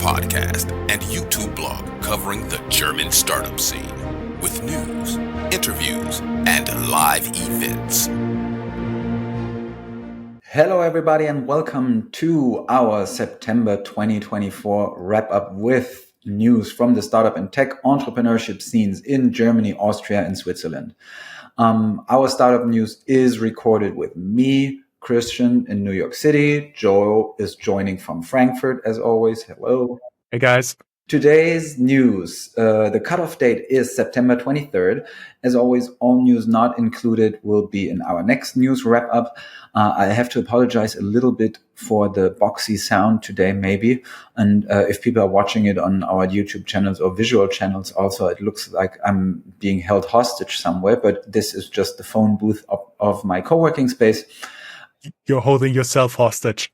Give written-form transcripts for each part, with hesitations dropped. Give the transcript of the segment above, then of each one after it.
podcast and YouTube blog covering the German startup scene with news, interviews, and live events. Hello, everybody, and welcome to our September 2024 wrap-up with news from the startup and tech entrepreneurship scenes in Germany, Austria, and Switzerland. Our startup news is recorded with me, Christian, in New York City. Joe is joining from Frankfurt, as always. Hello. Hey, guys. Today's news, the cutoff date is September 23rd. As always, all news not included will be in our next news wrap-up. I have to apologize a little bit for the boxy sound today, maybe. And if people are watching it on our YouTube channels or visual channels also, it looks like I'm being held hostage somewhere. But this is just the phone booth of my co-working space. You're holding yourself hostage.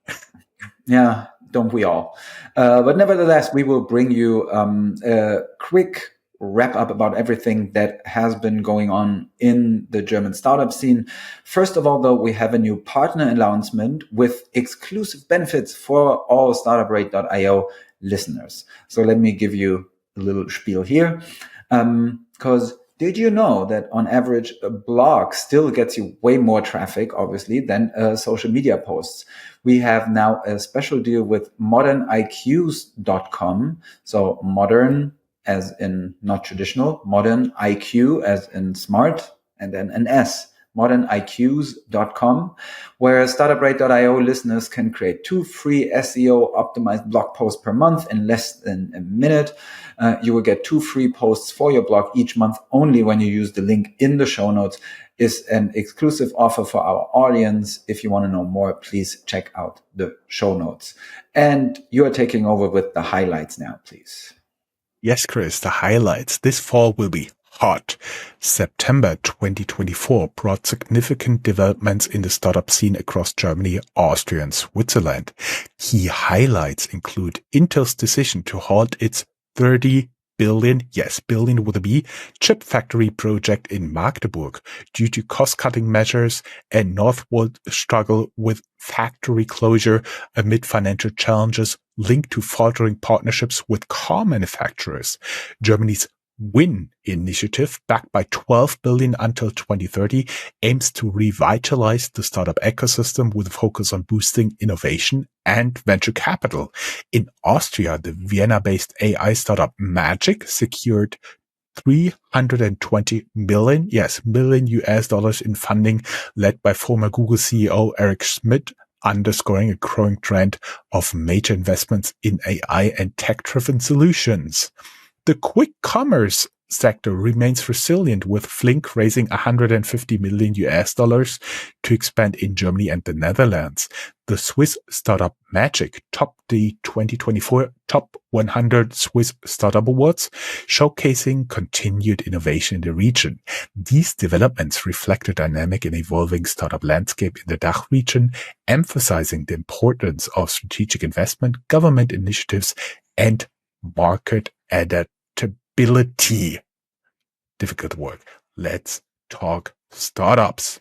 Yeah, don't we all? But nevertheless, we will bring you a quick wrap up about everything that has been going on in the German startup scene. First of all, though, we have a new partner announcement with exclusive benefits for all Startuprad.io listeners. So let me give you a little spiel here. Because did you know that on average, a blog still gets you way more traffic, obviously, than social media posts? We have now a special deal with moderniqs.com. So modern as in not traditional, modern IQ as in smart, and then an S, moderniqs.com, where Startuprad.io listeners can create 2 free SEO optimized blog posts per month in less than a minute. You will get 2 free posts for your blog each month only when you use the link in the show notes. Is an exclusive offer for our audience. If you want to know more, please check out the show notes. And you are taking over with the highlights now, please. Yes, Chris, the highlights. This fall will be hot. September 2024 brought significant developments in the startup scene across Germany, Austria, and Switzerland. Key highlights include Intel's decision to halt its 30 billion, yes, billion with a B, chip factory project in Magdeburg due to cost-cutting measures, and Northvolt struggle with factory closure amid financial challenges linked to faltering partnerships with car manufacturers. Germany's WIN initiative, backed by 12 billion until 2030, aims to revitalize the startup ecosystem with a focus on boosting innovation and venture capital. In Austria, the Vienna-based AI startup Magic secured 320 million US dollars in funding, led by former Google CEO Eric Schmidt, underscoring a growing trend of major investments in AI and tech-driven solutions. The quick commerce sector remains resilient, with Flink raising 150 million US dollars to expand in Germany and the Netherlands. The Swiss startup Magic topped the 2024 Top 100 Swiss Startup Awards, showcasing continued innovation in the region. These developments reflect a dynamic and evolving startup landscape in the DACH region, emphasizing the importance of strategic investment, government initiatives, and market adaptability. Difficult word. Let's talk startups.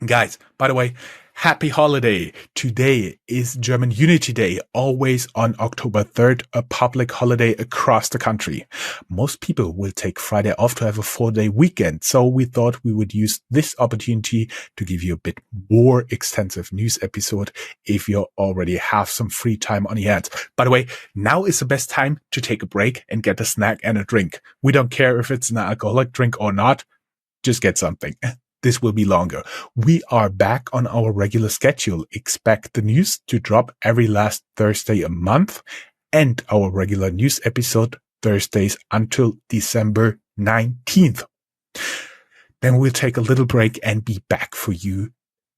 Guys, by the way, happy holiday. Today is German Unity Day, always on October 3rd, a public holiday across the country. Most people will take Friday off to have a 4-day weekend, so we thought we would use this opportunity to give you a bit more extensive news episode if you already have some free time on your hands. By the way, now is the best time to take a break and get a snack and a drink. We don't care if it's an alcoholic drink or not, just get something. This will be longer. We are back on our regular schedule. Expect the news to drop every last Thursday a month, and our regular news episode Thursdays until December 19th. Then we'll take a little break and be back for you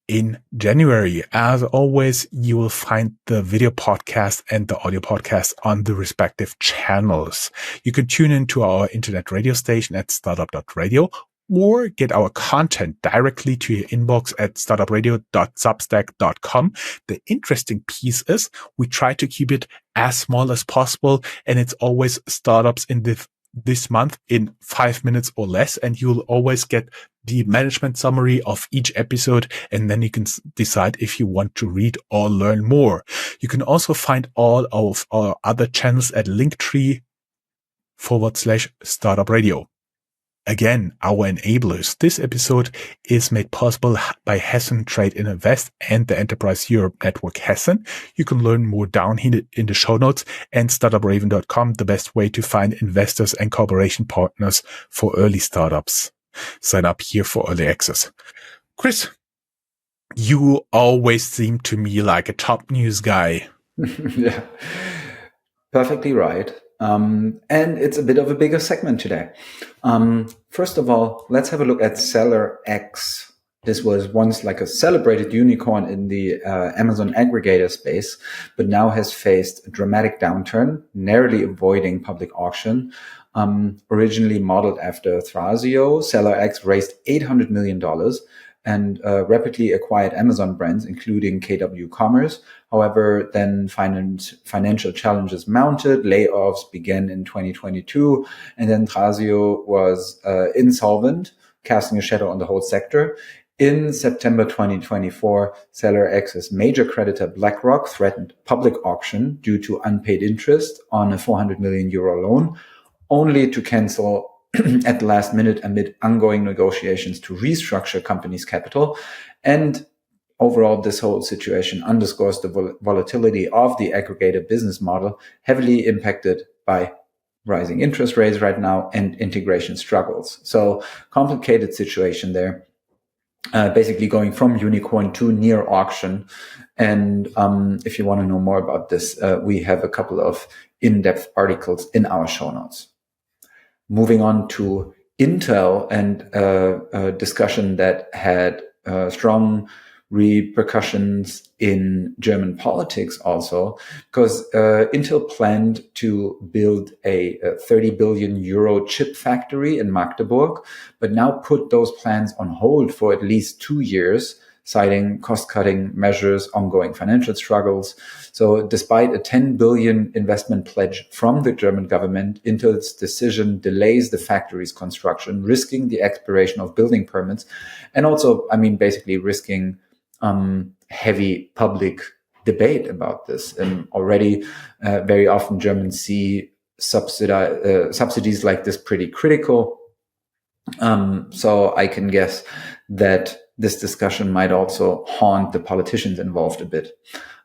in January. As always, you will find the video podcast and the audio podcast on the respective channels. You can tune into our internet radio station at startup.radio, or get our content directly to your inbox at startupradio.substack.com. The interesting piece is we try to keep it as small as possible, and it's always startups in the this month in 5 minutes or less, and you'll always get the management summary of each episode, and then you can decide if you want to read or learn more. You can also find all of our other channels at linktree/Startup Radio. Again, our enablers. This episode is made possible by Hessen Trade Invest and the Enterprise Europe Network Hessen. You can learn more down here in the show notes, and startupraven.com, the best way to find investors and cooperation partners for early startups. Sign up here for early access. Chris, you always seem to me like a top news guy. Yeah, perfectly right. And it's a bit of a bigger segment today. First of all, let's have a look at Seller X. This was once like a celebrated unicorn in the Amazon aggregator space, but now has faced a dramatic downturn, narrowly avoiding public auction. Originally modeled after Thrasio, Seller X raised $800 million and rapidly acquired Amazon brands, including KW Commerce. However, then financial challenges mounted, layoffs began in 2022, and then Thrasio was insolvent, casting a shadow on the whole sector. In September 2024, Seller X's major creditor BlackRock threatened public auction due to unpaid interest on a 400 million euro loan, only to cancel at the last minute amid ongoing negotiations to restructure company's capital. And overall, this whole situation underscores the volatility of the aggregator business model, heavily impacted by rising interest rates right now and integration struggles. So complicated situation there. Basically going from unicorn to near auction. And if you want to know more about this, we have a couple of in-depth articles in our show notes. Moving on to Intel and a discussion that had strong repercussions in German politics also, because Intel planned to build a 30 billion euro chip factory in Magdeburg, but now put those plans on hold for at least 2 years, citing cost-cutting measures, ongoing financial struggles. So despite a 10 billion investment pledge from the German government, Intel's decision delays the factory's construction, risking the expiration of building permits, and also, basically risking heavy public debate about this. And already very often Germans see subsidies like this pretty critical. So I can guess that this discussion might also haunt the politicians involved a bit.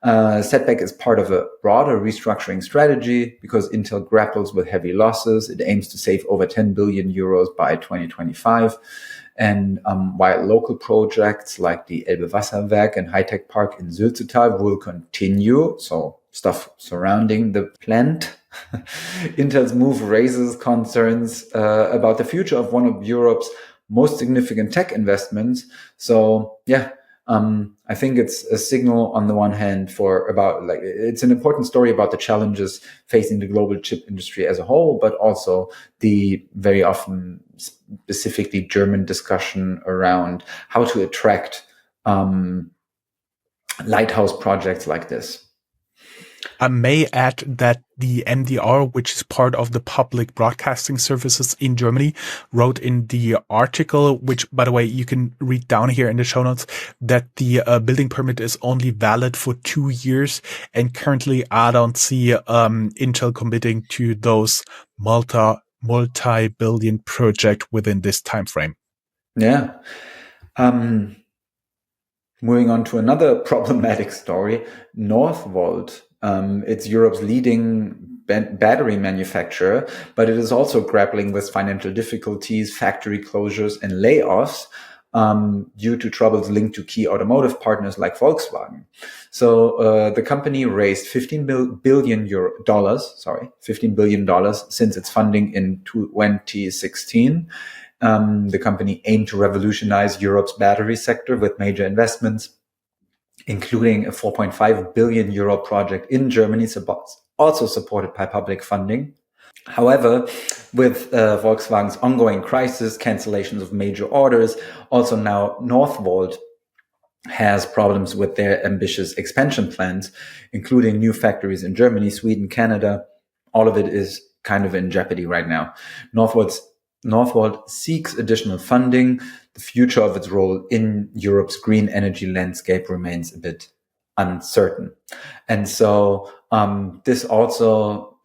Setback is part of a broader restructuring strategy because Intel grapples with heavy losses. It aims to save over 10 billion euros by 2025. And while local projects like the Elbe-Wasserwerk and High-Tech Park in Sülzetal will continue, so stuff surrounding the plant, Intel's move raises concerns about the future of one of Europe's most significant tech investments. So I think it's a signal on the one hand it's an important story about the challenges facing the global chip industry as a whole, but also the very often specifically German discussion around how to attract lighthouse projects like this. I may add that the MDR, which is part of the public broadcasting services in Germany, wrote in the article, which, by the way, you can read down here in the show notes, that the building permit is only valid for 2 years. And currently, I don't see Intel committing to those multi-billion project within this time frame. Yeah. Moving on to another problematic story, Northvolt. It's Europe's leading battery manufacturer, but it is also grappling with financial difficulties, factory closures, and layoffs due to troubles linked to key automotive partners like Volkswagen. So the company raised $15 billion since its funding in 2016. The company aimed to revolutionize Europe's battery sector with major investments, including a 4.5 billion euro project in Germany, also supported by public funding. However, with Volkswagen's ongoing crisis, cancellations of major orders, also now Northvolt has problems with their ambitious expansion plans, including new factories in Germany, Sweden, Canada. All of it is kind of in jeopardy right now. Northvolt seeks additional funding. The future of its role in Europe's green energy landscape remains a bit uncertain. And so this also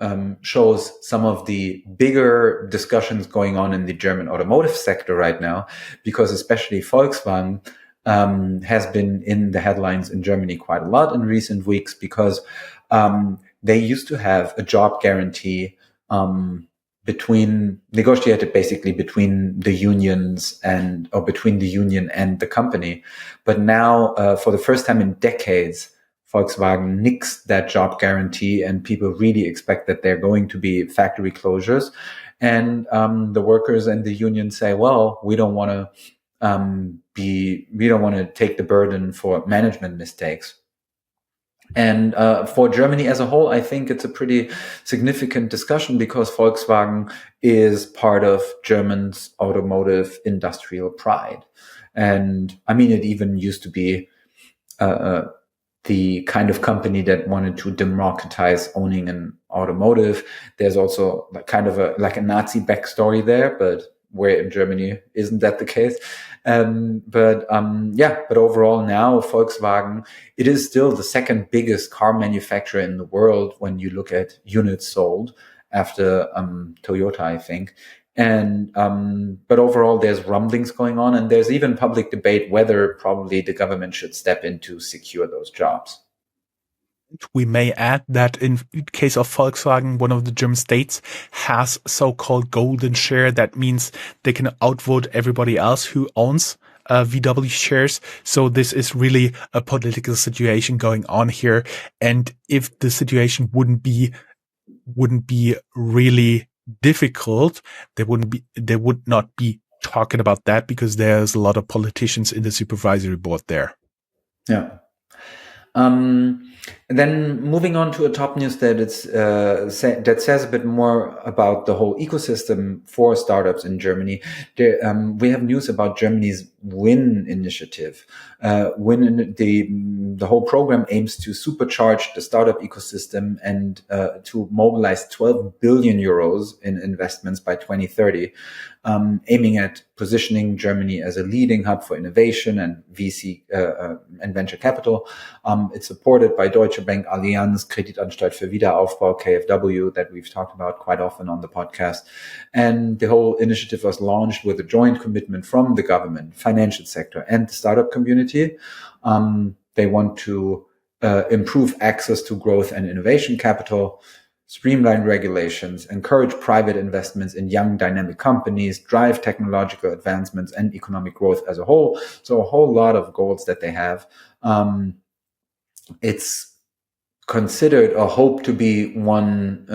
shows some of the bigger discussions going on in the German automotive sector right now, because especially Volkswagen has been in the headlines in Germany quite a lot in recent weeks, because they used to have a job guarantee negotiated basically between the unions between the union and the company. But now, for the first time in decades, Volkswagen nixed that job guarantee, and people really expect that they're going to be factory closures. And the workers and the union say, well, we don't want to take the burden for management mistakes. And for Germany as a whole, I think it's a pretty significant discussion, because Volkswagen is part of Germany's automotive industrial pride. And I mean, it even used to be the kind of company that wanted to democratize owning an automotive. There's also kind of a Nazi backstory there, but where in Germany isn't that the case? But overall now Volkswagen, it is still the second biggest car manufacturer in the world when you look at units sold, after Toyota, I think. And but overall there's rumblings going on, and there's even public debate whether probably the government should step in to secure those jobs. We may add that in case of Volkswagen, one of the German states has so-called golden share. That means they can outvote everybody else who owns VW shares. So this is really a political situation going on here. And if the situation wouldn't be really difficult, they would not be talking about that, because there's a lot of politicians in the supervisory board there. Yeah. And then moving on to a top news that that says a bit more about the whole ecosystem for startups in Germany. We have news about Germany's WIN initiative. The whole program aims to supercharge the startup ecosystem and to mobilize 12 billion euros in investments by 2030, aiming at positioning Germany as a leading hub for innovation and VC and venture capital. It's supported by Deutsche Bank, Allianz, Kreditanstalt für Wiederaufbau, KfW, that we've talked about quite often on the podcast. And the whole initiative was launched with a joint commitment from the government, financial sector, and the startup community. They want to improve access to growth and innovation capital, streamline regulations, encourage private investments in young dynamic companies, drive technological advancements and economic growth as a whole. So a whole lot of goals that they have. It's considered or hoped to be one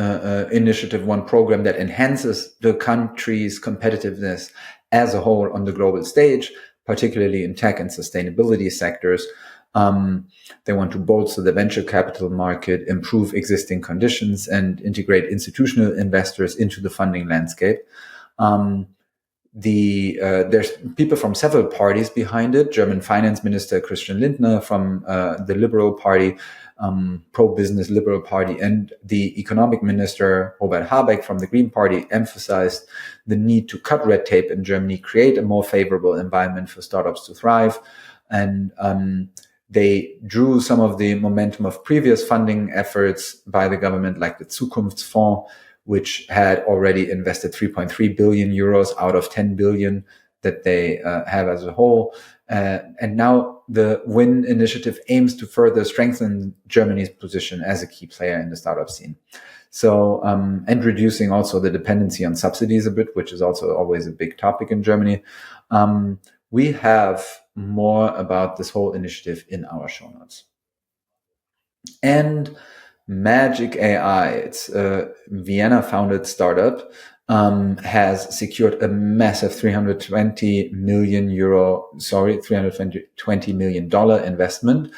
initiative, one program that enhances the country's competitiveness as a whole on the global stage, particularly in tech and sustainability sectors. They want to bolster the venture capital market, improve existing conditions, and integrate institutional investors into the funding landscape. There's people from several parties behind it. German Finance Minister Christian Lindner from the Liberal Party, pro-business Liberal Party, and the Economic Minister Robert Habeck from the Green Party emphasized the need to cut red tape in Germany, create a more favorable environment for startups to thrive. And they drew some of the momentum of previous funding efforts by the government, like the Zukunftsfonds, which had already invested 3.3 billion euros out of 10 billion that they have as a whole. And now the WIN initiative aims to further strengthen Germany's position as a key player in the startup scene. So, and reducing also the dependency on subsidies a bit, which is also always a big topic in Germany. We have more about this whole initiative in our show notes. And Magic AI, it's a Vienna-founded startup, has secured a massive $320 million investment.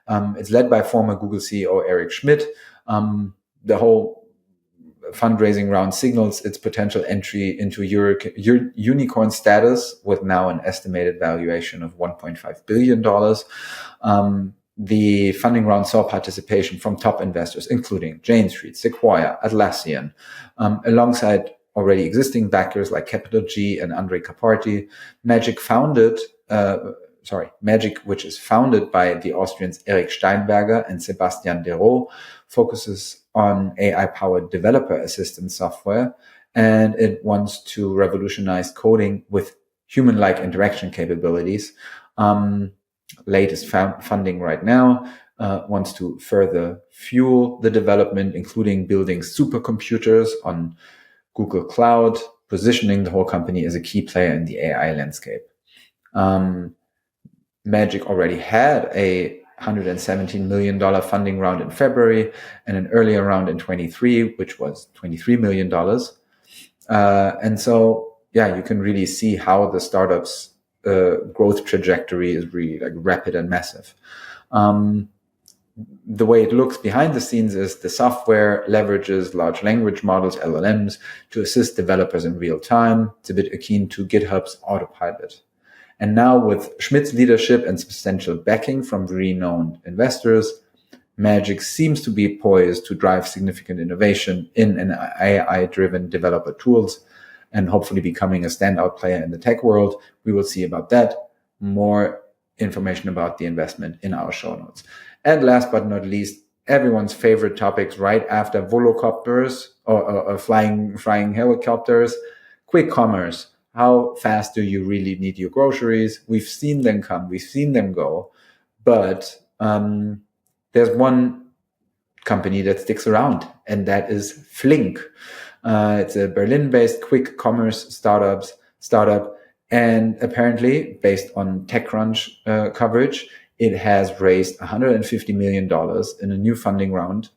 It's led by former Google CEO Eric Schmidt. The whole fundraising round signals its potential entry into unicorn status, with now an estimated valuation of $1.5 billion. The funding round saw participation from top investors, including Jane Street, Sequoia, Atlassian, alongside already existing backers like Capital G and Andre Caparti. Magic, which is founded by the Austrians Eric Steinberger and Sebastian Dero, focuses on AI-powered developer assistance software, and it wants to revolutionize coding with human-like interaction capabilities. Latest funding right now wants to further fuel the development, including building supercomputers on Google Cloud, positioning the whole company as a key player in the AI landscape. Magic already had a $117 million funding round in February and an earlier round in 23, which was $23 million. And so, yeah, you can really see how the startups growth trajectory is really like rapid and massive. The way it looks behind the scenes is the software leverages large language models, LLMs, to assist developers in real time. It's a bit akin to GitHub's Autopilot. And now with Schmidt's leadership and substantial backing from renowned investors, Magic seems to be poised to drive significant innovation in an AI-driven developer tools and hopefully becoming a standout player in the tech world. We will see about that. More information about the investment in our show notes. And last but not least, everyone's favorite topics right after volocopters or flying helicopters, quick commerce. How fast do you really need your groceries? We've seen them come, we've seen them go, but there's one company that sticks around, and that is Flink. It's a Berlin-based quick commerce startup, and apparently, based on TechCrunch coverage, it has raised $150 million in a new funding round,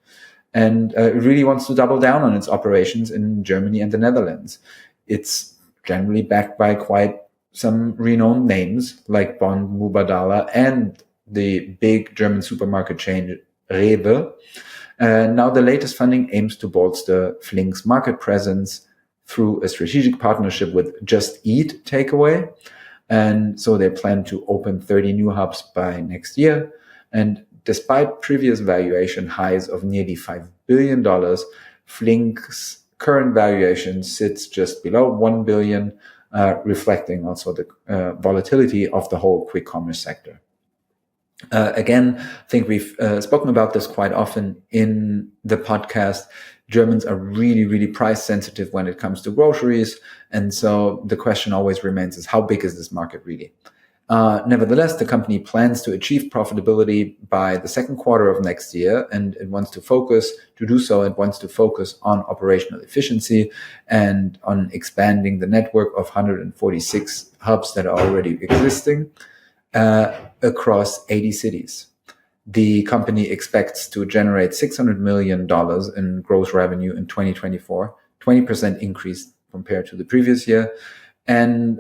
and it really wants to double down on its operations in Germany and the Netherlands. It's generally backed by quite some renowned names like Bond, Mubadala, and the big German supermarket chain Rewe. Now the latest funding aims to bolster Flink's market presence through a strategic partnership with Just Eat Takeaway. And so they plan to open 30 new hubs by next year. And despite previous valuation highs of nearly $5 billion, Flink's current valuation sits just below $1 billion, reflecting also the volatility of the whole quick commerce sector. Again, I think we've spoken about this quite often in the podcast. Germans are really, really price sensitive when it comes to groceries. And so the question always remains is how big is this market really? Nevertheless, the company plans to achieve profitability by the second quarter of next year, and it wants to focus on operational efficiency and on expanding the network of 146 hubs that are already existing across 80 cities. The company expects to generate $600 million in gross revenue in 2024, 20% increase compared to the previous year. And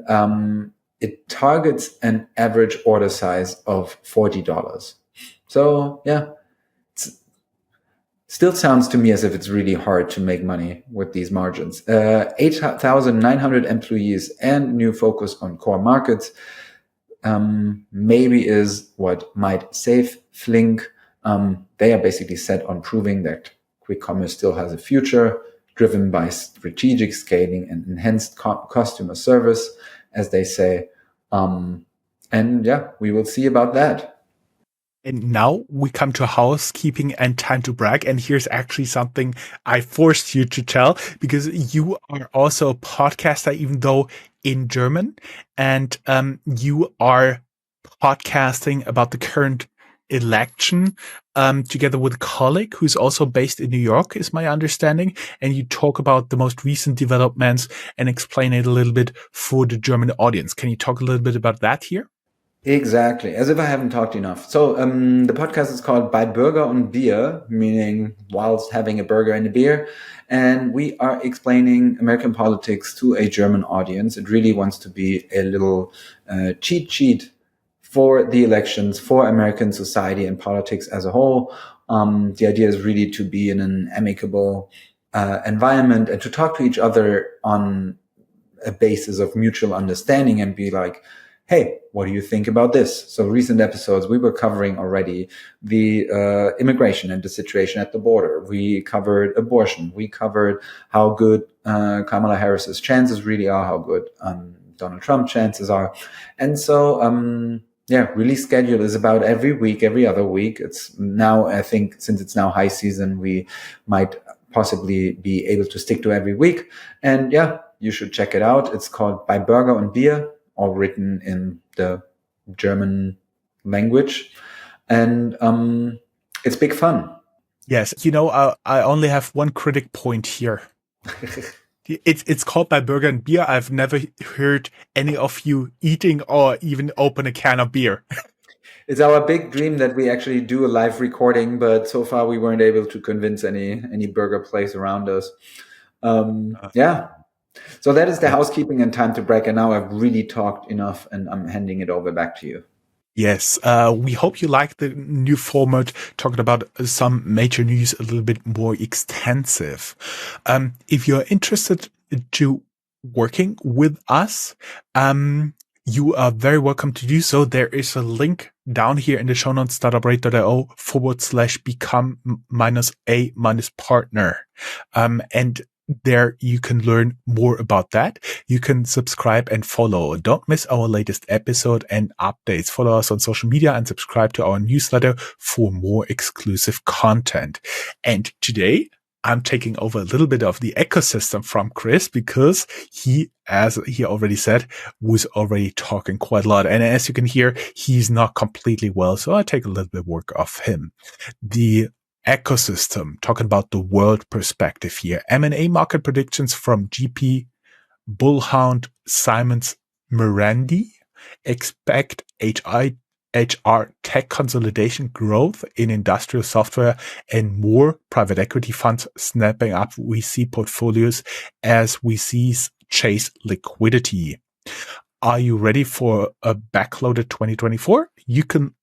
it targets an average order size of $40. So yeah, it still sounds to me as if it's really hard to make money with these margins. 8,900 employees and new focus on core markets maybe is what might save Flink. They are basically set on proving that quick commerce still has a future, driven by strategic scaling and enhanced customer service, as they say. And yeah, we will see about that. And now we come to housekeeping and time to brag. And here's actually something I forced you to tell, because you are also a podcaster, even though in German, and you are podcasting about the current election together with a colleague who's also based in New York, is my understanding. And you talk about the most recent developments and explain it a little bit for the German audience. Can you talk a little bit about that here? Exactly, as if I haven't talked enough. So the podcast is called Bei Burger und Bier, meaning whilst having a burger and a beer. And we are explaining American politics to a German audience. It really wants to be a little cheat sheet for the elections, for American society and politics as a whole. The idea is really to be in an amicable environment and to talk to each other on a basis of mutual understanding and be like, hey, what do you think about this? So recent episodes, we were covering already the immigration and the situation at the border. We covered abortion. We covered how good Kamala Harris's chances really are, how good Donald Trump's chances are. And so, release schedule is about every week, every other week. It's now, I think, since it's now high season, we might possibly be able to stick to every week. And yeah, you should check it out. It's called By Burger und Bier, all written in the German language. And it's big fun. Yes. I only have one critic point here. It's called By Burger and Beer. I've never heard any of you eating or even open a can of beer. It's our big dream that we actually do a live recording, but so far we weren't able to convince any burger place around us. So that is the housekeeping and time to break. And now I've really talked enough, and I'm handing it over back to you. Yes, we hope you like the new format, talking about some major news a little bit more extensive. If you're interested to working with us, you are very welcome to do so. There is a link down here in the show notes, Startuprad.io /become-a-partner. And there you can learn more about that. You can subscribe and follow. Don't miss our latest episode and updates. Follow us on social media and subscribe to our newsletter for more exclusive content. And today I'm taking over a little bit of the ecosystem from Chris, because he, as he already said, was already talking quite a lot. And as you can hear, he's not completely well. So I take a little bit of work off him. The ecosystem, talking about the world perspective here. M&A market predictions from GP Bullhound Simons Mirandi expect HR tech consolidation, growth in industrial software, and more private equity funds snapping up VC portfolios as VCs chase liquidity. Are you ready for a backloaded 2024? You can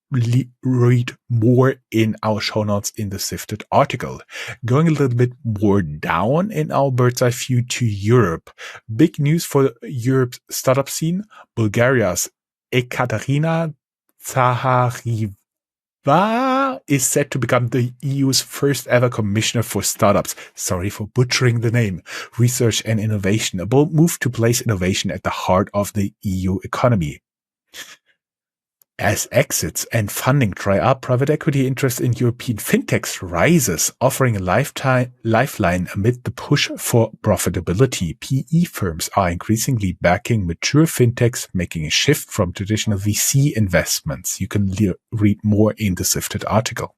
read more in our show notes in the Sifted article. Going a little bit more down in our bird's eye view to Europe. Big news for Europe's startup scene. Bulgaria's Ekaterina Zahareva is set to become the EU's first ever commissioner for startups. Sorry for butchering the name. Research and innovation. A bold move to place innovation at the heart of the EU economy. As exits and funding dry up, private equity interest in European fintechs rises, offering a lifeline amid the push for profitability. PE firms are increasingly backing mature fintechs, making a shift from traditional VC investments. You can read more in the Sifted article.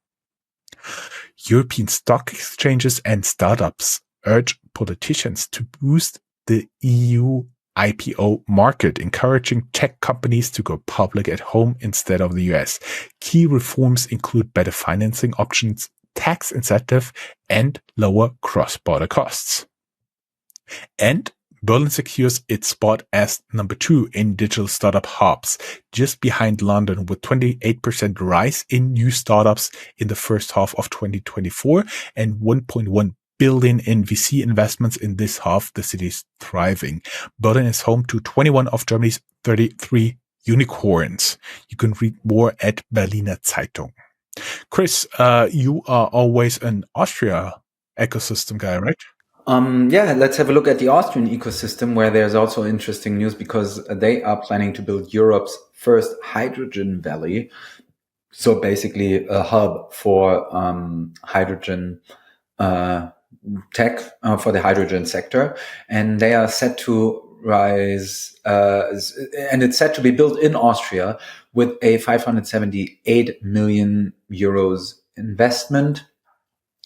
European stock exchanges and startups urge politicians to boost the EU IPO market, encouraging tech companies to go public at home instead of the US. Key reforms include better financing options, tax incentive, and lower cross-border costs. And Berlin secures its spot as number 2 in digital startup hubs, just behind London, with 28% rise in new startups in the first half of 2024 and 1.1 billion in VC investments in this half. The city is thriving. Berlin is home to 21 of Germany's 33 unicorns. You can read more at Berliner Zeitung. Chris, you are always an Austria ecosystem guy, right? Let's have a look at the Austrian ecosystem, where there's also interesting news because they are planning to build Europe's first hydrogen valley. So basically a hub for hydrogen tech for the hydrogen sector. And they are set to rise, and it's set to be built in Austria with a 578 million euros investment.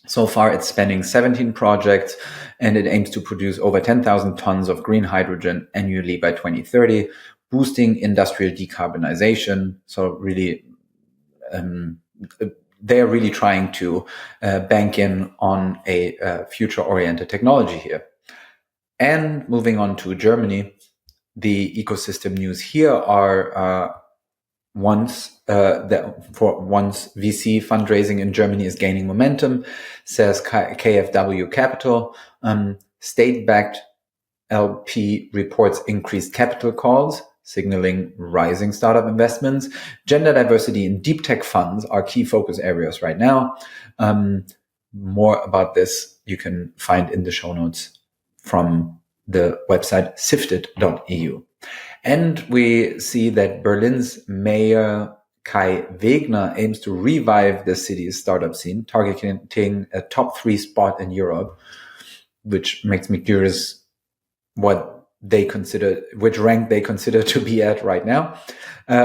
So far, it's spanning 17 projects, and it aims to produce over 10,000 tons of green hydrogen annually by 2030, boosting industrial decarbonization. So really, they're really trying to bank in on a future-oriented technology here. And moving on to Germany, the ecosystem news here are once VC fundraising in Germany is gaining momentum, says KfW Capital. State-backed LP reports increased capital calls, signaling rising startup investments. Gender diversity in deep tech funds are key focus areas right now. More about this you can find in the show notes from the website sifted.eu. And we see that Berlin's Mayor Kai Wegner aims to revive the city's startup scene, targeting a top 3 spot in Europe, which makes me curious which rank they consider to be at right now.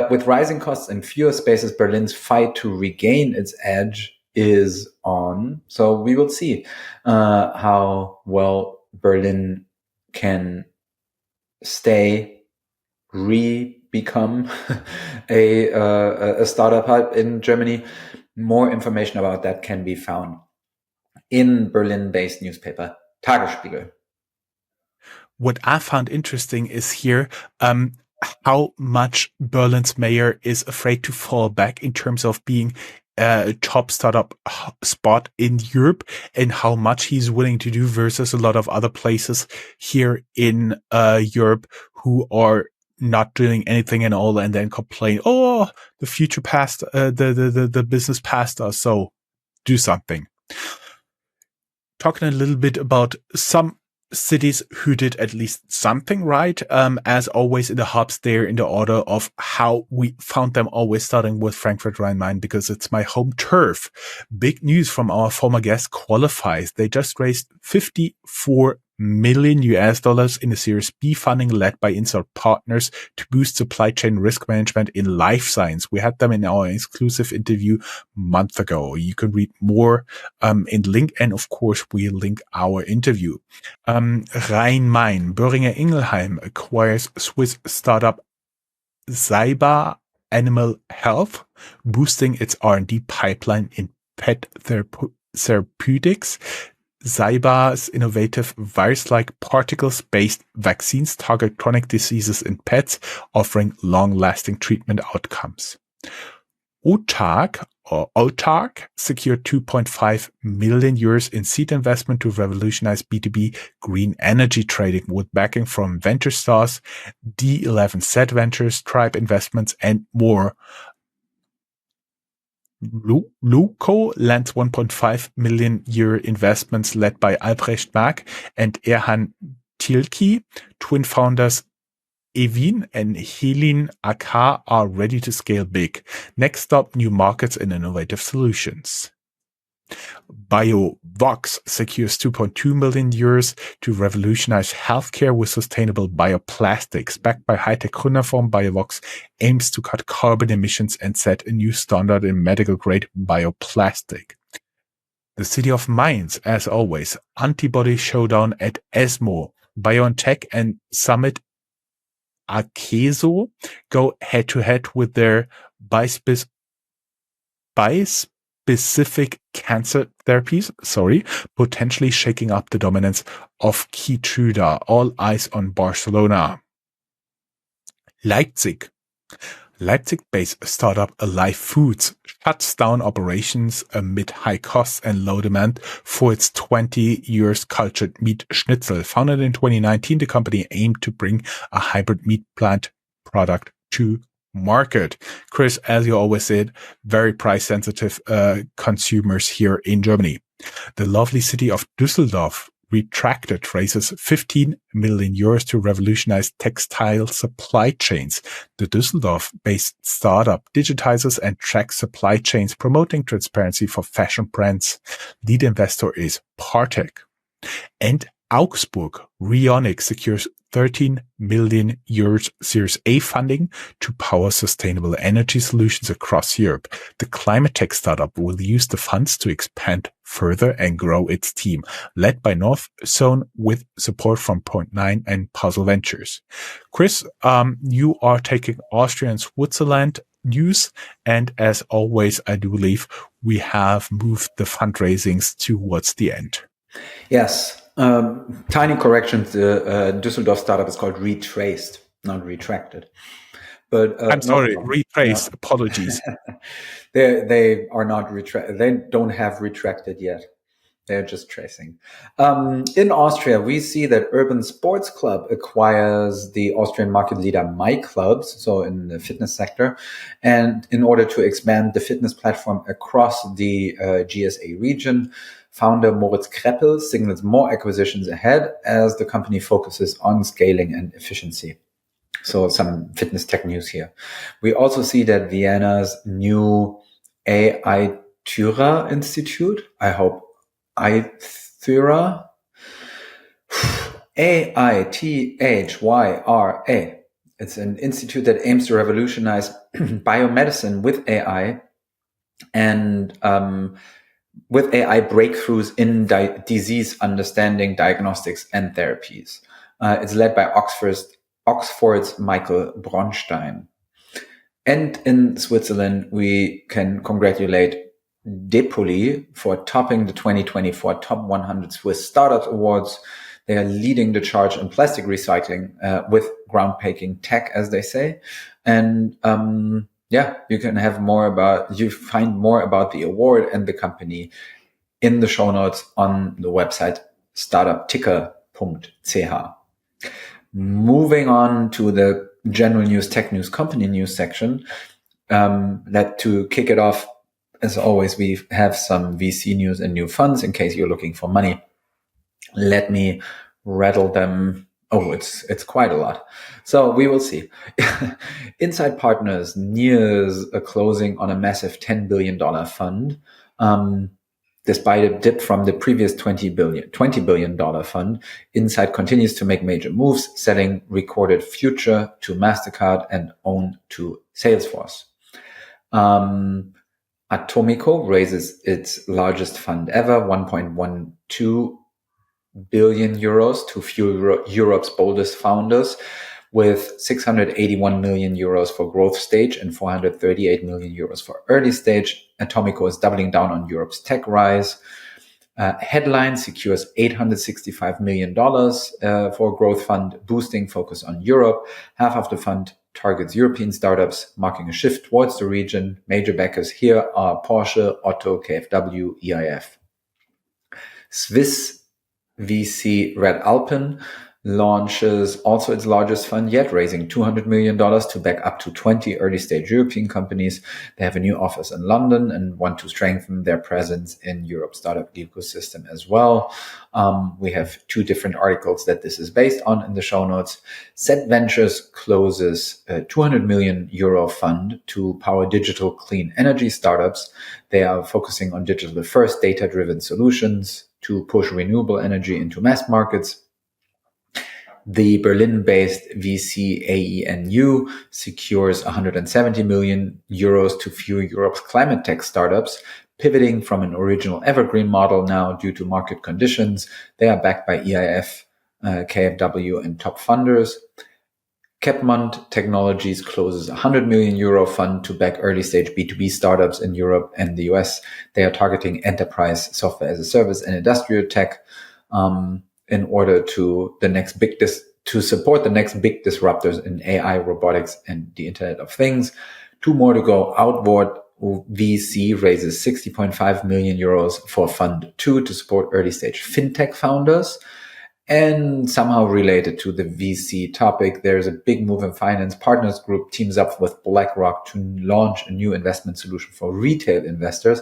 With rising costs and fewer spaces, Berlin's fight to regain its edge is on. So we will see how well Berlin can become a startup hub in Germany. More information about that can be found in Berlin-based newspaper Tagesspiegel. What I found interesting is here how much Berlin's mayor is afraid to fall back in terms of being a top startup spot in Europe, and how much he's willing to do versus a lot of other places here in Europe who are not doing anything at all and then complain, oh, the future passed, the business passed us, so do something. Talking a little bit about some cities who did at least something right. As always in the hubs, they're in the order of how we found them, always starting with Frankfurt Rhine-Main because it's my home turf. Big news from our former guest Qualifies. They just raised 54 million US dollars in a Series B funding led by Insert Partners to boost supply chain risk management in life science. We had them in our exclusive interview a month ago. You can read more in the link, and of course we link our interview. Rhein-Main, Boehringer Ingelheim acquires Swiss startup Zyba Animal Health, boosting its R&D pipeline in pet therapeutics. Zyba's innovative virus-like particles-based vaccines target chronic diseases in pets, offering long-lasting treatment outcomes. Autark secured 2.5 million euros in seed investment to revolutionize B2B green energy trading with backing from Venture Stars, D11Z Ventures, Tribe Investments, and more. Luco lands 1.5 million euro investments led by Albrecht Mark and Erhan Tilki. Twin founders Evin and Helin Akar are ready to scale big. Next up, new markets and innovative solutions. BioVox secures 2.2 million euros to revolutionize healthcare with sustainable bioplastics. Backed by high-tech Gründerform, BioVox aims to cut carbon emissions and set a new standard in medical-grade bioplastic. The city of Mainz, as always, antibody showdown at ESMO. BioNTech and Summit Akeso go head-to-head with their bispecific cancer therapies, potentially shaking up the dominance of Keytruda. All eyes on Barcelona. Leipzig-based startup Alive Foods shuts down operations amid high costs and low demand for its 20 years cultured meat schnitzel. Founded in 2019, the company aimed to bring a hybrid meat plant product to market. Chris, as you always said, very price sensitive consumers here in Germany. The lovely city of Düsseldorf Retracted raises 15 million euros to revolutionize textile supply chains. The Düsseldorf-based startup digitizes and tracks supply chains, promoting transparency for fashion brands. Lead investor is Partech. And Augsburg Rheonic secures 13 million euros Series A funding to power sustainable energy solutions across Europe. The climate tech startup will use the funds to expand further and grow its team, led by Northzone with support from Point9 and Puzzle Ventures. Chris, you are taking Austria and Switzerland news, and as always, I do believe we have moved the fundraisings towards the end. Yes. Tiny corrections. The Düsseldorf startup is called Retraced, not Retracted. But I'm sorry, Retraced. Yeah. Apologies. They are not retracted. They don't have retracted yet. They're just tracing. In Austria, we see that Urban Sports Club acquires the Austrian market leader My Clubs, so in the fitness sector, and in order to expand the fitness platform across the GSA region, founder Moritz Kreppel signals more acquisitions ahead as the company focuses on scaling and efficiency. So some fitness tech news here. We also see that Vienna's new AI Thyra Institute, I hope Aithyra, Aithyra. It's an institute that aims to revolutionize biomedicine with AI and with AI breakthroughs in disease understanding, diagnostics, and therapies. It's led by Oxford's Michael Bronstein. And in Switzerland, we can congratulate Depoli for topping the 2024 Top 100 Swiss Startups Awards. They are leading the charge in plastic recycling with groundbreaking tech, as they say. And you can find more about the award and the company in the show notes on the website startupticker.ch. Moving on to the general news, tech news, company news section, to kick it off, as always, we have some VC news and new funds in case you're looking for money. Let me rattle them. Oh, it's quite a lot. So we will see. Inside Partners nears a closing on a massive $10 billion fund. Despite a dip from the previous $20 billion fund, Inside continues to make major moves, selling Recorded Future to MasterCard and Own to Salesforce. Atomico raises its largest fund ever, 1.12 billion euros to fuel Europe's boldest founders, with 681 million euros for growth stage and 438 million euros for early stage. Atomico is doubling down on Europe's tech rise. Headline secures $865 million for growth fund, boosting focus on Europe. Half of the fund targets European startups, marking a shift towards the region. Major backers here are Porsche, Otto, KfW, EIF. Swiss VC Red Alpine launches also its largest fund yet, raising $200 million to back up to 20 early-stage European companies. They have a new office in London and want to strengthen their presence in Europe's startup ecosystem as well. We have two different articles that this is based on in the show notes. Set Ventures closes a 200 million euro fund to power digital clean energy startups. They are focusing on digital-first, data-driven solutions to push renewable energy into mass markets. The Berlin-based VC AENU secures 170 million euros to fuel Europe's climate tech startups, pivoting from an original evergreen model now due to market conditions. They are backed by EIF, KfW, and top funders. Capmont Technologies closes a 100 million euro fund to back early-stage B2B startups in Europe and the US. They are targeting enterprise software as a service and industrial tech. In order to support the next big disruptors in AI, robotics, and the Internet of Things. Two more to go. Outward VC raises 60.5 million euros for Fund 2 to support early-stage fintech founders. And somehow related to the VC topic, there's a big move in finance. Partners Group teams up with BlackRock to launch a new investment solution for retail investors,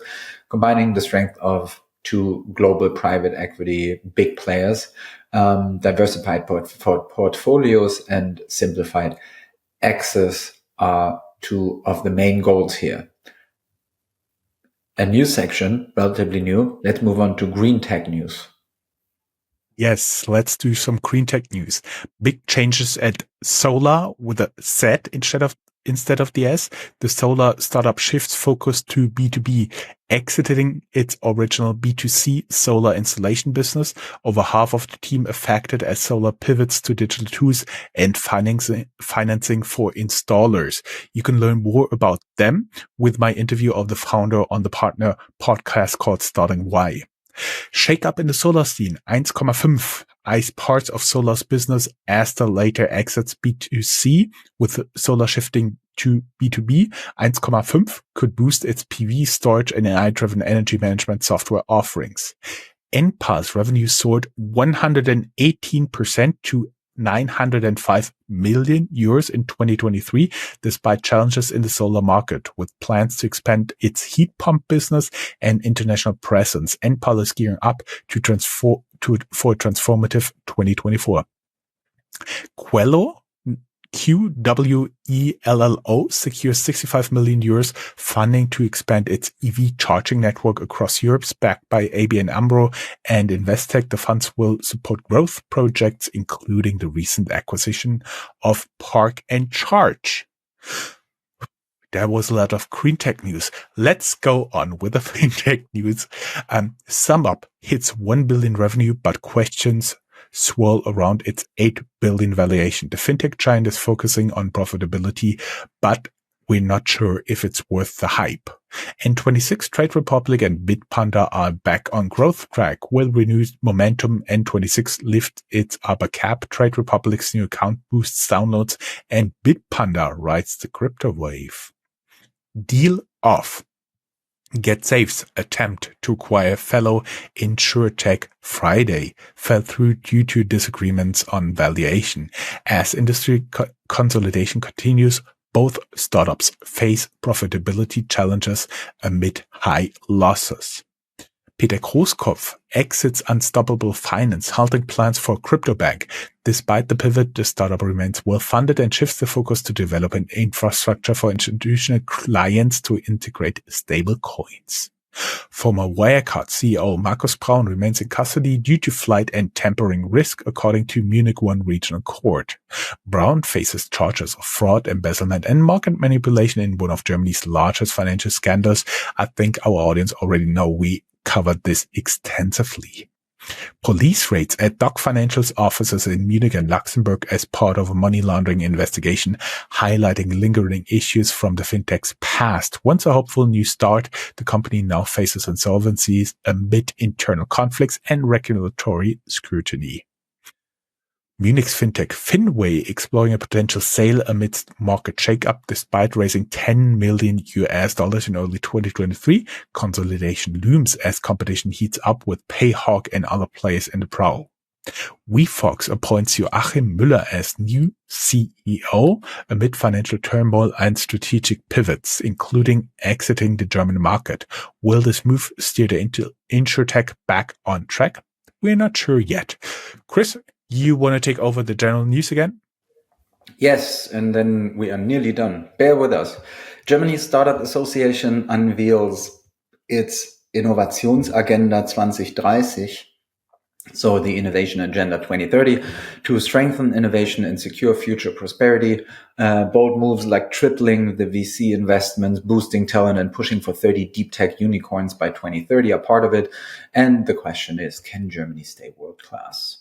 combining the strength of two global private equity big players, diversified portfolios, and simplified access are two of the main goals here. A new section, relatively new. Let's move on to green tech news. Yes, let's do some green tech news. Big changes at Solar with a Z instead of the S. The Solar startup shifts focus to B2B, exiting its original B2C solar installation business. Over half of the team affected as Solar pivots to digital tools and financing for installers. You can learn more about them with my interview of the founder on the partner podcast called Starting Why. Shake up in the solar scene, 1,5 eyes parts of Solar's business as the later exits B2C, with Solar shifting to B2B. 1,5 could boost its PV storage and AI-driven energy management software offerings. Enpal's revenue soared 118% to 905 million euros in 2023, despite challenges in the solar market. With plans to expand its heat pump business and international presence, Enpal is gearing up for a transformative 2024. QWELLO secures 65 million euros funding to expand its EV charging network across Europe, backed by ABN AMRO and Investec. The funds will support growth projects, including the recent acquisition of Park and Charge. There was a lot of green tech news. Let's go on with the fintech news. SumUp hits 1 billion revenue, but questions swirl around its 8 billion valuation. The fintech giant is focusing on profitability, but we're not sure if it's worth the hype. N26, Trade Republic and Bitpanda are back on growth track. With renewed momentum, N26 lifts its upper cap. Trade Republic's new account boosts downloads, and Bitpanda rides the crypto wave. Deal off. GetSafe's attempt to acquire fellow InsurTech Friday fell through due to disagreements on valuation. As industry consolidation continues, both startups face profitability challenges amid high losses. Peter Großkopf exits Unstoppable Finance, halting plans for crypto bank. Despite the pivot, the startup remains well-funded and shifts the focus to develop an infrastructure for institutional clients to integrate stable coins. Former Wirecard CEO Markus Braun remains in custody due to flight and tampering risk, according to Munich 1 Regional Court. Braun faces charges of fraud, embezzlement, and market manipulation in one of Germany's largest financial scandals. I think our audience already know we covered this extensively. Police raids at Doc Financial's offices in Munich and Luxembourg as part of a money laundering investigation, highlighting lingering issues from the fintech's past. Once a hopeful new start, the company now faces insolvencies amid internal conflicts and regulatory scrutiny. Munich's fintech Finway exploring a potential sale amidst market shakeup. Despite raising $10 million in early 2023, consolidation looms as competition heats up with Payhawk and other players in the prowl. WeFox appoints Joachim Müller as new CEO amid financial turmoil and strategic pivots, including exiting the German market. Will this move steer the InsurTech back on track? We're not sure yet. Chris, you want to take over the general news again? Yes, and then we are nearly done. Bear with us. Germany's Startup Association unveils its Innovationsagenda 2030, so the Innovation Agenda 2030, to strengthen innovation and secure future prosperity. Bold moves like tripling the VC investments, boosting talent, and pushing for 30 deep tech unicorns by 2030 are part of it. And the question is, can Germany stay world-class?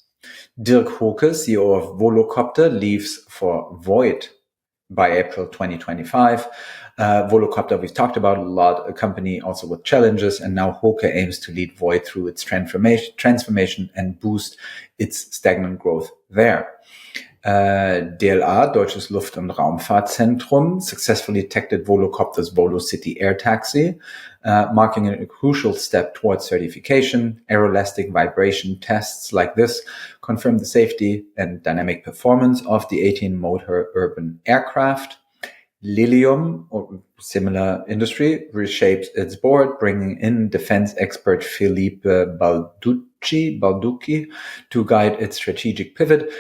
Dirk Hoke, CEO of Volocopter, leaves for Void by April 2025. Volocopter, we've talked about a lot, a company also with challenges, and now Hoke aims to lead Void through its transformation and boost its stagnant growth there. DLA, Deutsches Luft- und Raumfahrtzentrum, successfully detected Volocopter's Volo City air taxi, marking a crucial step towards certification. Aeroelastic vibration tests like this confirm the safety and dynamic performance of the 18-motor urban aircraft. Lilium, or similar industry, reshapes its board, bringing in defense expert Philippe Balducci to guide its strategic pivot.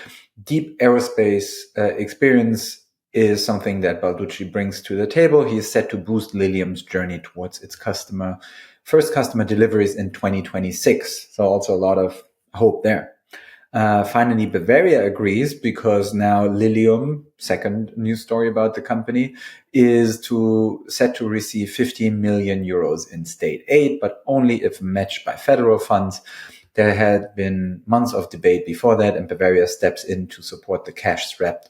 Deep aerospace experience is something that Balducci brings to the table. He is set to boost Lilium's journey towards its first customer deliveries in 2026. So also a lot of hope there. Finally, Bavaria agrees because now Lilium, second news story about the company, is set to receive 15 million euros in state aid, but only if matched by federal funds. There had been months of debate before that, and Bavaria steps in to support the cash-strapped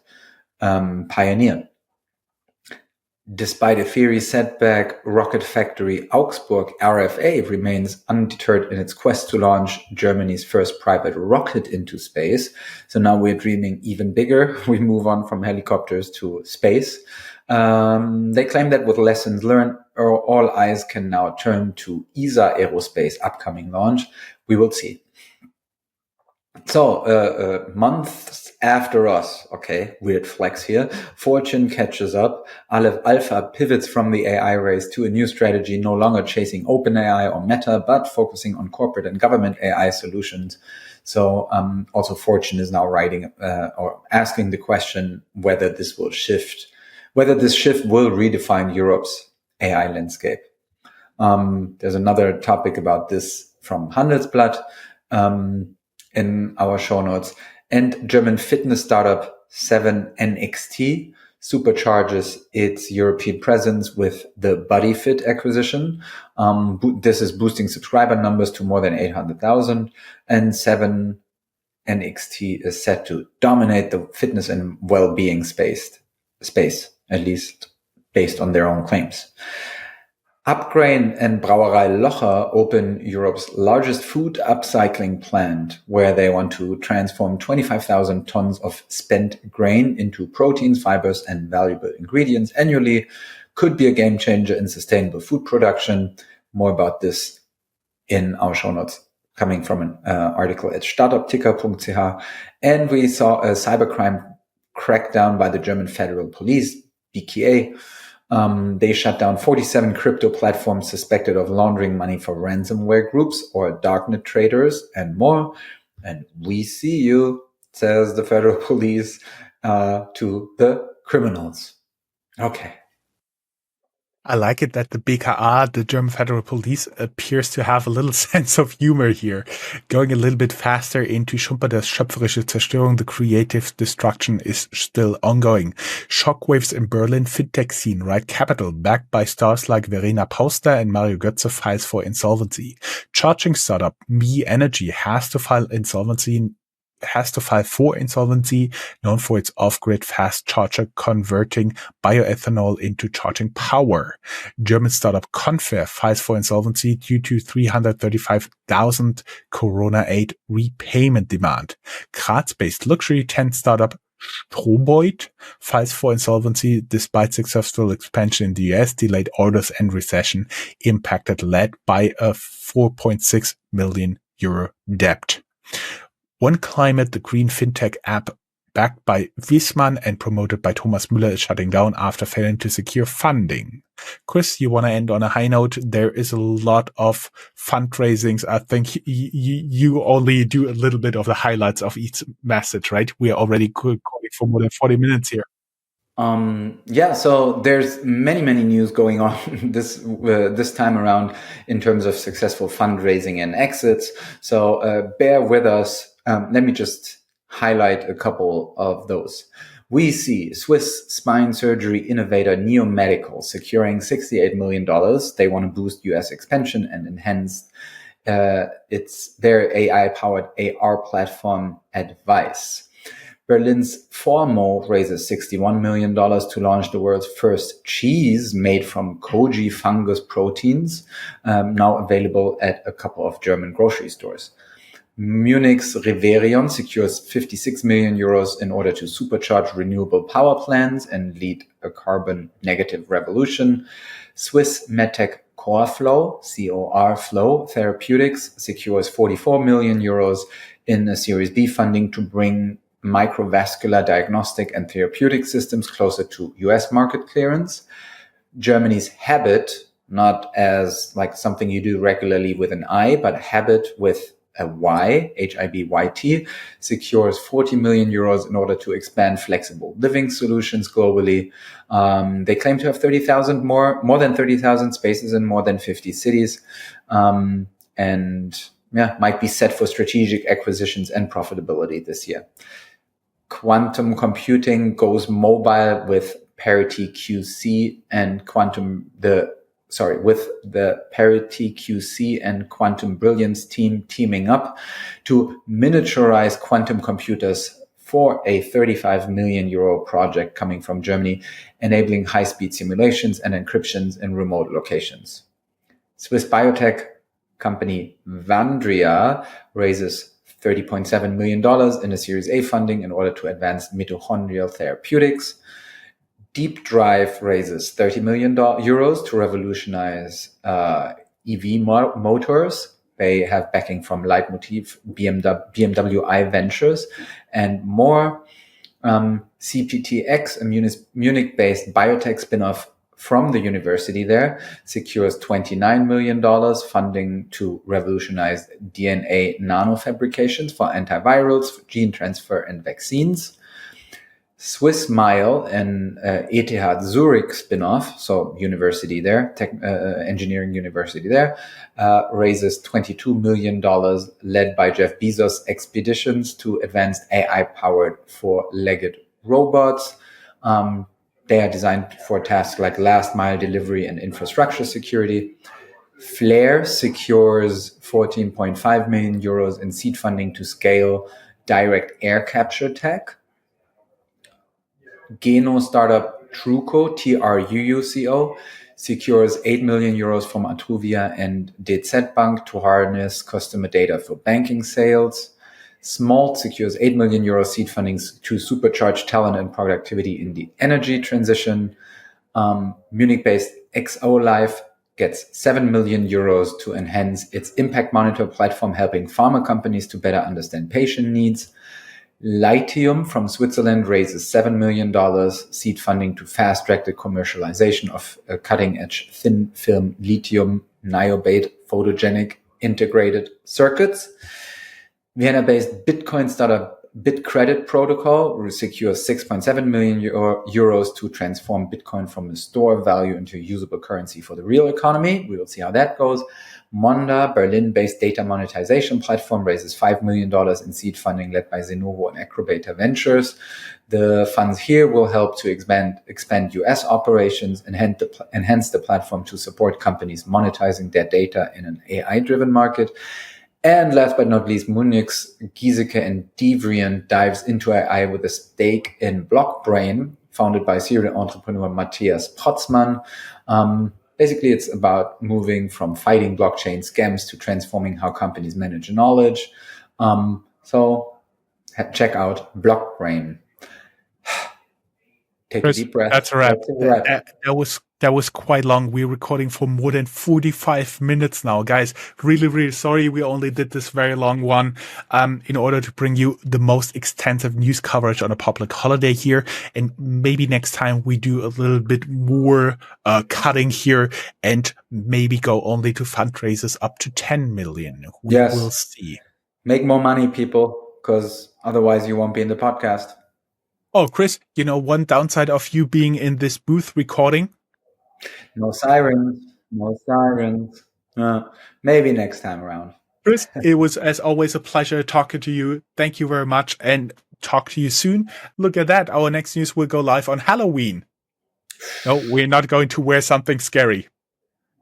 pioneer. Despite a fiery setback, rocket factory Augsburg RFA remains undeterred in its quest to launch Germany's first private rocket into space. So now we're dreaming even bigger. We move on from helicopters to space. They claim that with lessons learned, all eyes can now turn to ESA Aerospace upcoming launch, we will see. So, months after us, okay, weird flex here, Fortune catches up. Aleph Alpha pivots from the AI race to a new strategy, no longer chasing OpenAI or Meta, but focusing on corporate and government AI solutions. So, also Fortune is now writing or asking the question whether this shift will redefine Europe's AI landscape. There's another topic about this from Handelsblatt. In our show notes. And German fitness startup 7NXT supercharges its European presence with the BodyFit acquisition. This is boosting subscriber numbers to more than 800,000. And 7NXT is set to dominate the fitness and well-being space, at least based on their own claims. Upgrain and Brauerei Locher open Europe's largest food upcycling plant, where they want to transform 25,000 tons of spent grain into proteins, fibers, and valuable ingredients annually. Could be a game changer in sustainable food production. More about this in our show notes, coming from an article at startupticker.ch. And we saw a cybercrime crackdown by the German Federal Police, BKA. They shut down 47 crypto platforms suspected of laundering money for ransomware groups or darknet traders and more. And we see you, says the federal police, to the criminals. Okay. I like it that the BKA, the German Federal Police, appears to have a little sense of humor here. Going a little bit faster into Schumperders schöpferische Zerstörung, the creative destruction is still ongoing. Shockwaves in Berlin fintech scene, right capital, backed by stars like Verena Pauster and Mario Götze, files for insolvency. Charging startup Me Energy has to file for insolvency, known for its off-grid fast charger converting bioethanol into charging power. German startup Confair files for insolvency due to 335,000 Corona aid repayment demand. Graz-based luxury tent startup Stroboid files for insolvency despite successful expansion in the US, delayed orders and recession impacted, led by a 4.6 million euro debt. One Climate, the green fintech app backed by Wiesmann and promoted by Thomas Müller, is shutting down after failing to secure funding. Chris, you want to end on a high note? There is a lot of fundraisings. I think you only do a little bit of the highlights of each message, right? We are already going for more than 40 minutes here. So there's many news going on this time around in terms of successful fundraising and exits. So bear with us. Let me just highlight a couple of those. We see Swiss spine surgery innovator Neo Medical securing $68 million. They want to boost US expansion and enhance it's their AI-powered AR platform Advice. Berlin's Formo raises $61 million to launch the world's first cheese made from koji fungus proteins, now available at a couple of German grocery stores. Munich's Reverion secures 56 million euros in order to supercharge renewable power plants and lead a carbon negative revolution. Swiss medtech CorFlow, COR Therapeutics, secures 44 million euros in a Series B funding to bring microvascular diagnostic and therapeutic systems closer to US market clearance. Germany's Habit, not as like something you do regularly with an I, but Habit with a Y, HIBYT, secures 40 million euros in order to expand flexible living solutions globally. They claim to have more than 30,000 spaces in more than 50 cities, might be set for strategic acquisitions and profitability this year. Quantum computing goes mobile with Parity QC and the Parity QC and Quantum Brilliance team teaming up to miniaturize quantum computers for a 35 million euro project coming from Germany, enabling high-speed simulations and encryptions in remote locations. Swiss biotech company Vandria raises $30.7 million in a Series A funding in order to advance mitochondrial therapeutics. Deep Drive raises 30 million euros to revolutionize EV motors. They have backing from Leitmotiv, BMW I Ventures, and more. CPTX, a Munich-based biotech spinoff from the university there, secures $29 million funding to revolutionize DNA nanofabrications for antivirals, gene transfer, and vaccines. Swiss Mile, an ETH Zurich spinoff, so university there, engineering university there, raises $22 million led by Jeff Bezos' expeditions to advanced AI-powered four-legged robots. They are designed for tasks like last mile delivery and infrastructure security. Flare secures 14.5 million euros in seed funding to scale direct air capture tech. Geno startup Truco, TRUUCO, secures 8 million euros from Atruvia and DZ Bank to harness customer data for banking sales. Smalt secures 8 million euro seed funding to supercharge talent and productivity in the energy transition. Munich-based XO Life gets 7 million euros to enhance its impact monitor platform, helping pharma companies to better understand patient needs. Lithium from Switzerland raises $7 million seed funding to fast-track the commercialization of cutting-edge thin-film lithium niobate photogenic integrated circuits. Vienna-based Bitcoin startup BitCredit Protocol secures 6.7 million euros to transform Bitcoin from a store of value into a usable currency for the real economy. We will see how that goes. Monda, Berlin-based data monetization platform, raises $5 million in seed funding led by Zenovo and Acrobata Ventures. The funds here will help to expand US operations and enhance the platform to support companies monetizing their data in an AI-driven market. And last but not least, Munich's Giesecke and Devrient dives into AI with a stake in Blockbrain, founded by serial entrepreneur Matthias Potzmann. Basically, it's about moving from fighting blockchain scams to transforming how companies manage knowledge. So check out Blockbrain. Take Chris, a deep breath. that's a wrap. That was quite long. We're recording for more than 45 minutes now, guys. Really, really sorry. We only did this very long one, in order to bring you the most extensive news coverage on a public holiday here. And maybe next time we do a little bit more, cutting here and maybe go only to fundraisers up to 10 million. We will see. Make more money, people, because otherwise you won't be in the podcast. Oh, Chris, one downside of you being in this booth recording? No sirens. Maybe next time around. Chris, it was, as always, a pleasure talking to you. Thank you very much, and talk to you soon. Look at that. Our next news will go live on Halloween. No, we're not going to wear something scary.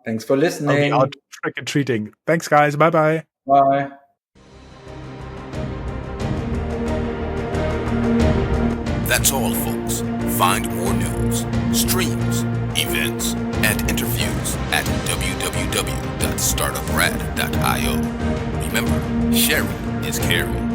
Thanks for listening. I'll be out trick-or-treating. Thanks, guys. Bye-bye. Bye. That's all, folks. Find more news, streams, events, and interviews at www.startuprad.io. Remember, sharing is caring.